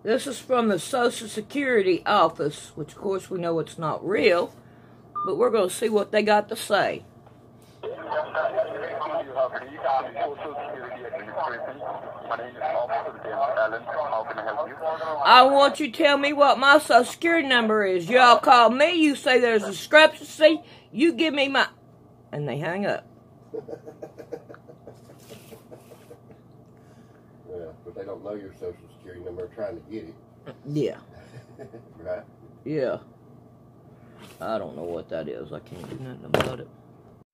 This is from the Social Security office, which of course we know it's not real, but we're going to see what they got to say. I want you to tell me what my Social Security number is. Y'all call me, you say there's a discrepancy, you give me my... And they hang up. Yeah, but they don't know your Social Security number, trying to get it. Yeah. Right? Yeah. I don't know what that is. I can't do nothing about it.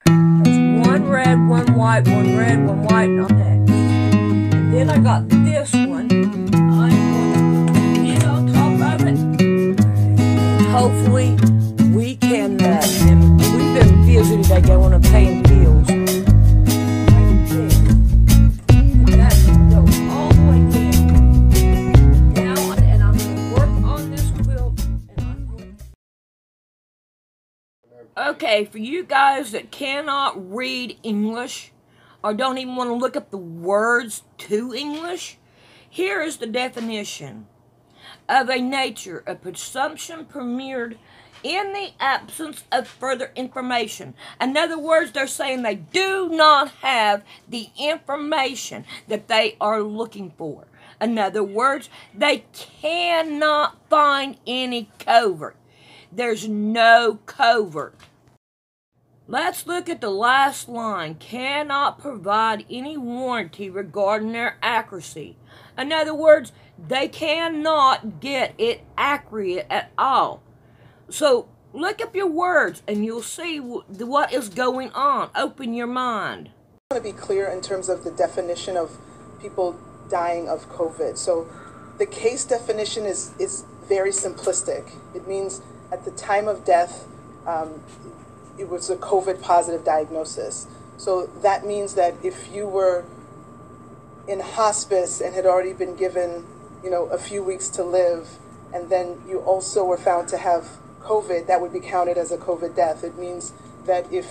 There's one red, one white, one red, one white, and on that. And then I got this one. I'm going to get on top of it. Hopefully, we can, and we've been busy today going and paying bills. Right there. And that goes all the way down. Now, and I'm going to work on this quilt, and I'm going to... Okay, for you guys that cannot read English, or don't even want to look up the words to English, here is the definition of a nature of presumption premiered in the absence of further information. In other words, they're saying they do not have the information that they are looking for. In other words, they cannot find any covert. There's no covert. Let's look at the last line. Cannot provide any warranty regarding their accuracy. In other words, they cannot get it accurate at all. So, look up your words and you'll see what is going on. Open your mind. I want to be clear in terms of the definition of people dying of COVID. So, the case definition is very simplistic. It means at the time of death, it was a COVID positive diagnosis. So that means that if you were in hospice and had already been given, a few weeks to live, and then you also were found to have COVID, that would be counted as a COVID death. It means that even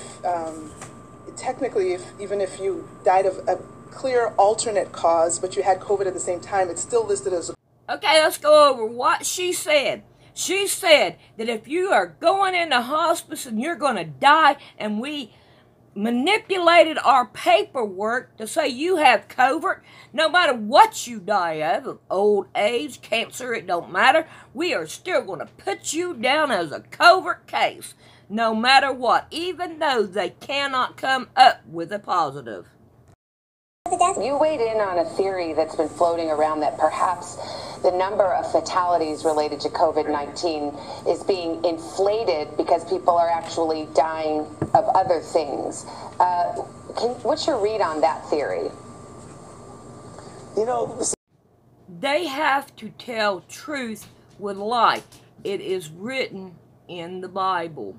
if you died of a clear alternate cause, but you had COVID at the same time, it's still listed as a... Okay, let's go over what she said. She said that if you are going into hospice and you're going to die, and we manipulated our paperwork to say you have COVID, no matter what you die of old age, cancer, it don't matter, we are still going to put you down as a COVID case, no matter what, even though they cannot come up with a positive. You weighed in on a theory that's been floating around that perhaps the number of fatalities related to COVID-19 is being inflated because people are actually dying of other things. What's your read on that theory? They have to tell truth with lie. It is written in the Bible.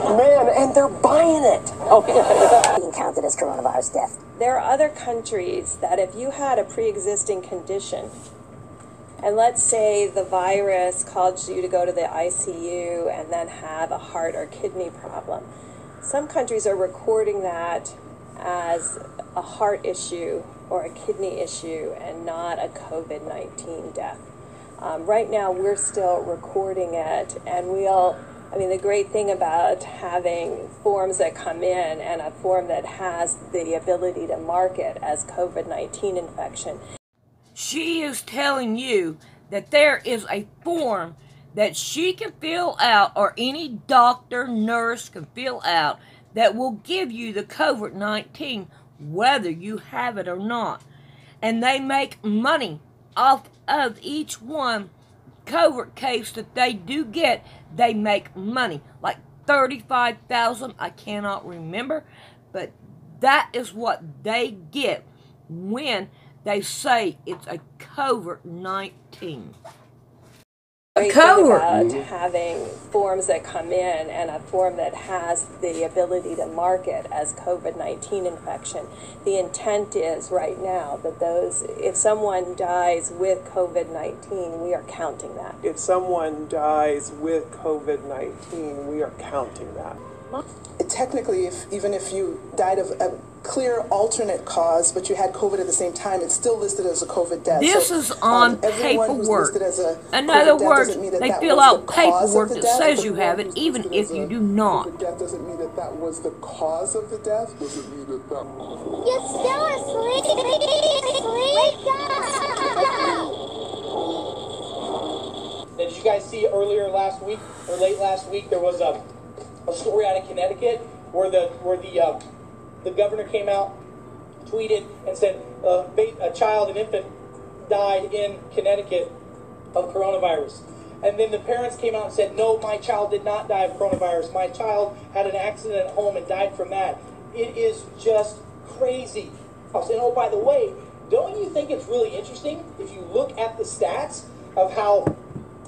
Man, and they're buying it. Being counted as coronavirus death. There are other countries that if you had a pre-existing condition, and let's say the virus caused you to go to the ICU and then have a heart or kidney problem, some countries are recording that as a heart issue or a kidney issue and not a COVID-19 death. Right now, we're still recording it, and the great thing about having forms that come in and a form that has the ability to mark it as COVID-19 infection. She is telling you that there is a form that she can fill out, or any doctor, nurse can fill out, that will give you the COVID-19, whether you have it or not. And they make money off of each one COVID case that they do get. They make money, like $35,000, I cannot remember, but that is what they get when they say it's a COVID-19. About having forms that come in and a form that has the ability to mark it as COVID-19 infection. The intent is right now that if someone dies with COVID-19, we are counting that. If someone dies with COVID-19, we are counting that. technically, even if you died of a clear alternate cause, but you had COVID at the same time, it's still listed as a COVID death. This is on everyone who's paperwork. listed as a In COVID other death words, doesn't mean that they that fill was out the cause of paperwork the that death. says you have it, even if you do not. COVID death doesn't mean that that was the cause of the death. Doesn't mean that that. You're still asleep. Wake up! Did you guys see earlier last week or late last week there was a story out of Connecticut where the governor came out, tweeted and said a child, an infant, died in Connecticut of coronavirus. And then the parents came out and said, no, my child did not die of coronavirus. My child had an accident at home and died from that. It is just crazy. And oh, by the way, don't you think it's really interesting if you look at the stats of how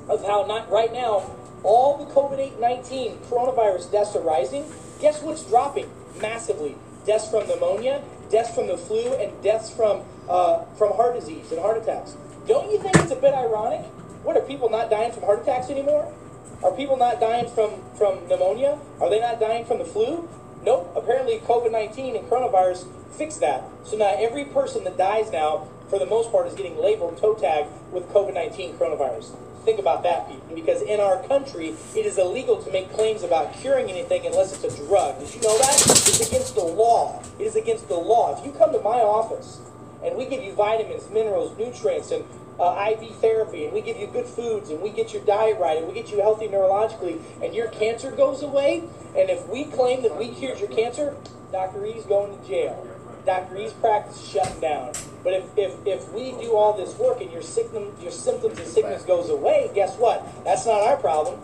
not right now all the COVID-19 coronavirus deaths are rising? Guess what's dropping massively? Deaths from pneumonia, deaths from the flu, and deaths from heart disease and heart attacks. Don't you think it's a bit ironic? What, are people not dying from heart attacks anymore? Are people not dying from pneumonia? Are they not dying from the flu? Nope. Apparently COVID-19 and coronavirus fixed that. So now every person that dies now, for the most part, is getting labeled, toe tagged with COVID-19 coronavirus. Think about that, people, because in our country, it is illegal to make claims about curing anything unless it's a drug. Did you know that? It's against the law. It is against the law. If you come to my office and we give you vitamins, minerals, nutrients, and IV therapy, and we give you good foods, and we get your diet right, and we get you healthy neurologically, and your cancer goes away, and if we claim that we cured your cancer, Dr. E's going to jail. Dr. E's practice is shutting down. But if we do all this work and your symptoms and sickness goes away, guess what? That's not our problem.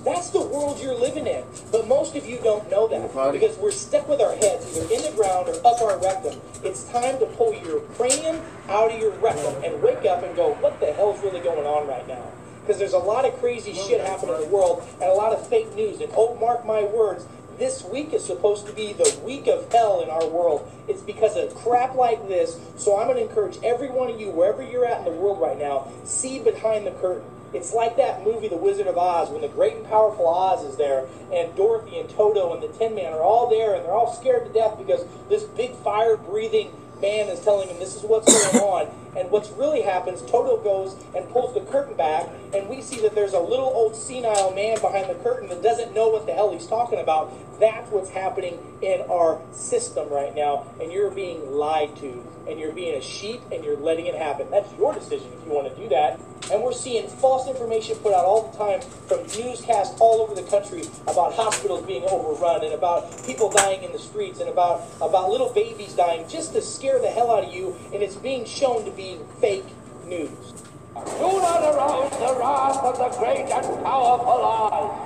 That's the world you're living in. But most of you don't know that because we're stuck with our heads either in the ground or up our rectum. It's time to pull your cranium out of your rectum and wake up and go, what the hell's really going on right now? Because there's a lot of crazy shit happening in the world and a lot of fake news. And oh, mark my words, this week is supposed to be the week of hell in our world. It's because of crap like this. So I'm going to encourage every one of you, wherever you're at in the world right now, see behind the curtain. It's like that movie, The Wizard of Oz, when the great and powerful Oz is there, and Dorothy and Toto and the Tin Man are all there, and they're all scared to death because this big fire-breathing man is telling them this is what's going on. And what's really happens, Toto goes and pulls the curtain back, and we see that there's a little old senile man behind the curtain that doesn't know what the hell he's talking about. That's what's happening in our system right now, and you're being lied to, and you're being a sheep, and you're letting it happen. That's your decision if you want to do that. And we're seeing false information put out all the time from newscasts all over the country about hospitals being overrun and about people dying in the streets and about little babies dying just to scare the hell out of you, and it's being shown to be fake news. Do not arouse the wrath of the great and powerful Oz.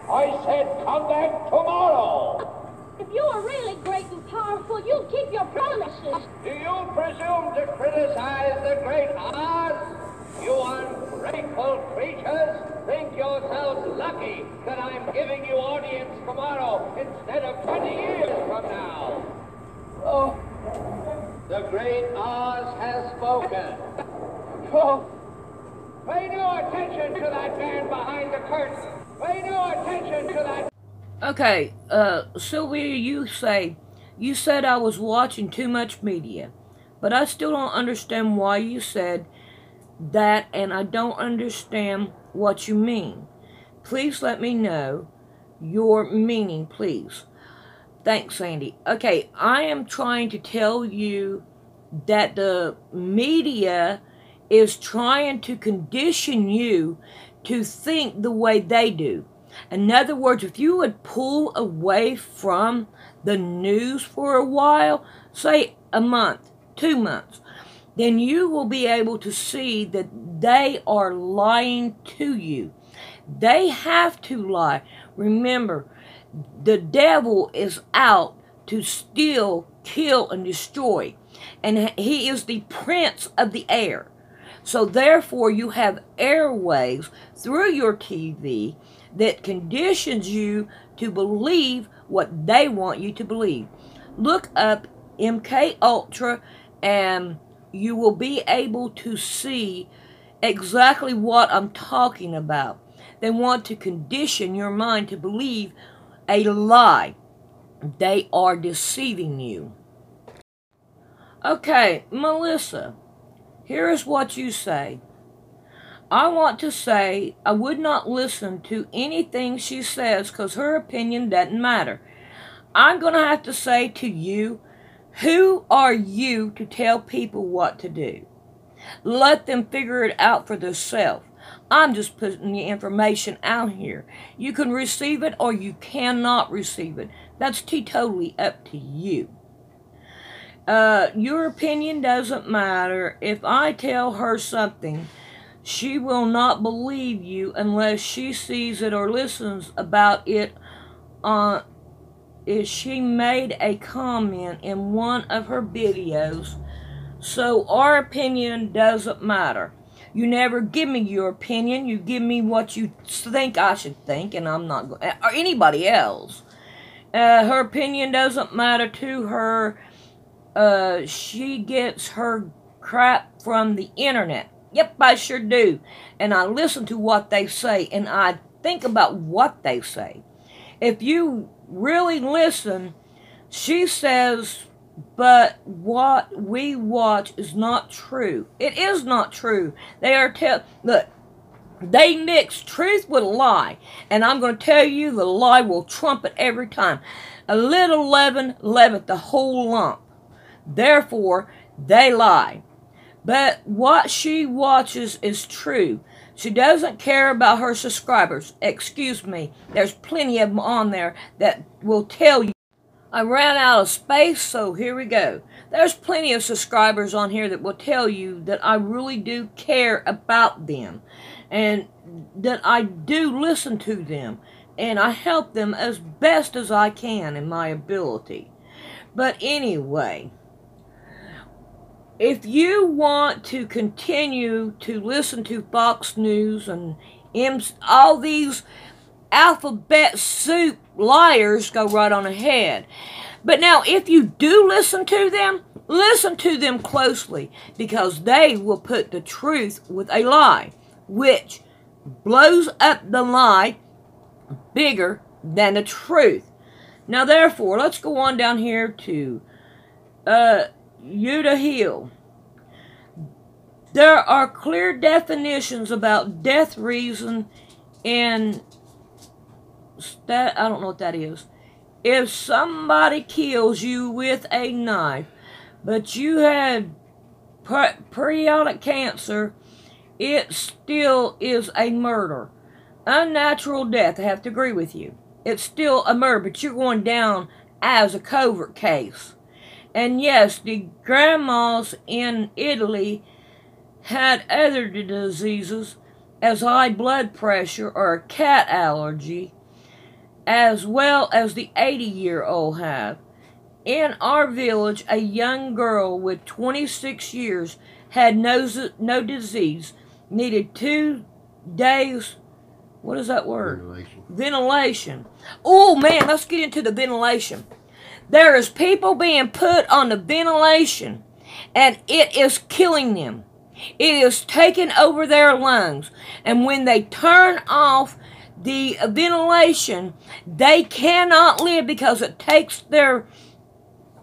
I said come back tomorrow. If you are really great and powerful, you'll keep your promises. Do you presume to criticize the great Oz? You ungrateful creatures think yourselves lucky that I'm giving you audience tomorrow instead of 20 years from now. Oh, the great Oz has spoken. Oh, pay no attention to that man behind the curtain. Pay no attention to that. Okay, Sylvia, you said I was watching too much media, but I still don't understand why you said that, and I don't understand what you mean. Please let me know your meaning, please. Thanks, Sandy. Okay, I am trying to tell you that the media is trying to condition you to think the way they do. In other words, if you would pull away from the news for a while, say a month, 2 months, then you will be able to see that they are lying to you. They have to lie. Remember, the devil is out to steal, kill, and destroy. And he is the prince of the air. So therefore, you have airwaves through your TV that conditions you to believe what they want you to believe. Look up MK Ultra and you will be able to see exactly what I'm talking about. They want to condition your mind to believe a lie. They are deceiving you. Okay, Melissa, here is what you say. I want to say I would not listen to anything she says because her opinion doesn't matter. I'm going to have to say to you, who are you to tell people what to do? Let them figure it out for themselves. I'm just putting the information out here. You can receive it or you cannot receive it. That's totally up to you. Your opinion doesn't matter. If I tell her something, she will not believe you unless she sees it or listens about it if she made a comment in one of her videos. So our opinion doesn't matter. You never give me your opinion. You give me what you think I should think, and I'm not going, or anybody else. Her opinion doesn't matter to her. She gets her crap from the internet. Yep, I sure do. And I listen to what they say, and I think about what they say. If you really listen, she says, but what we watch is not true. It is not true. They are look, they mix truth with a lie. And I'm going to tell you, the lie will trump it every time. A little leaven leaveth the whole lump. Therefore, they lie. But what she watches is true. She doesn't care about her subscribers. Excuse me. There's plenty of them on there that will tell you. I ran out of space, so here we go. There's plenty of subscribers on here that will tell you that I really do care about them. And that I do listen to them. And I help them as best as I can in my ability. But anyway, if you want to continue to listen to Fox News and all these alphabet soup liars, go right on ahead. But now, if you do listen to them closely, because they will put the truth with a lie, which blows up the lie bigger than the truth. Now, therefore, let's go on down here to Yuta Hill. There are clear definitions about death reason and that I don't know what that is. If somebody kills you with a knife, but you had periodic cancer, it still is a murder. Unnatural death, I have to agree with you. It's still a murder, but you're going down as a covert case. And yes, the grandmas in Italy had other diseases, as high blood pressure or a cat allergy, as well as the 80-year-old have. In our village, a young girl with 26 years had no disease, needed 2 days, what is that word? Ventilation. Oh man, let's get into the ventilation. There is people being put on the ventilation, and it is killing them. It is taking over their lungs. And when they turn off the ventilation, they cannot live because it takes their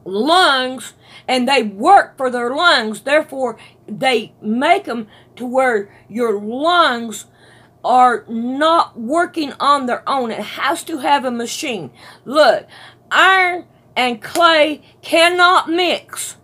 lungs, and they work for their lungs. Therefore, they make them to where your lungs are not working on their own. It has to have a machine. Look, iron and clay cannot mix.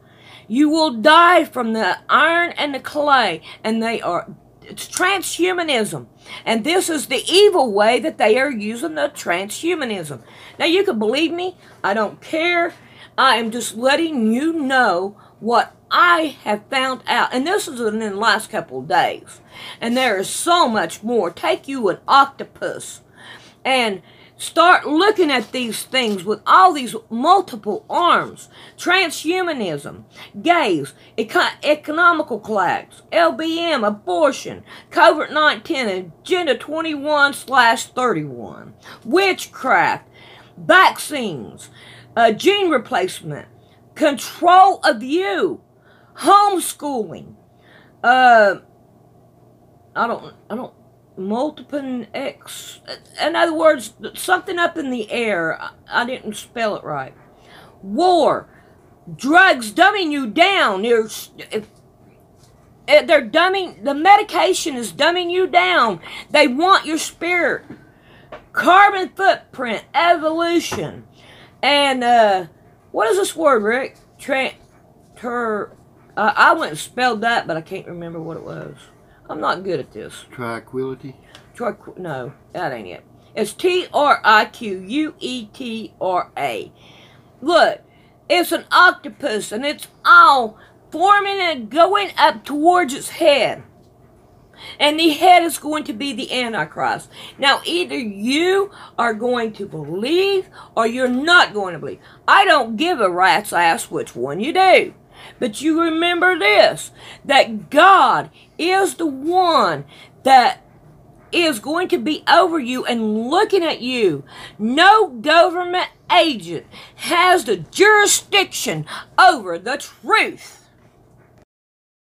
You will die from the iron and the clay, and it's transhumanism. And this is the evil way that they are using the transhumanism. Now, you can believe me. I don't care. I am just letting you know what I have found out. And this is in the last couple of days. And there is so much more. Take you an octopus and start looking at these things with all these multiple arms. Transhumanism, gays, economical class, LBM, abortion, COVID-19, Agenda 21/31, witchcraft, vaccines, gene replacement, control of you, homeschooling, multiple X. In other words, something up in the air. I didn't spell it right. War. Drugs dumbing you down. They're dumbing, the medication is dumbing you down. They want your spirit. Carbon footprint, evolution. And, what is this word, Rick? I went and spelled that, but I can't remember what it was. I'm not good at this. Tranquility? No, that ain't it. It's Triquetra. Look, it's an octopus, and it's all forming and going up towards its head. And the head is going to be the Antichrist. Now, either you are going to believe or you're not going to believe. I don't give a rat's ass which one you do. But you remember this, that God is the one that is going to be over you and looking at you. No government agent has the jurisdiction over the truth.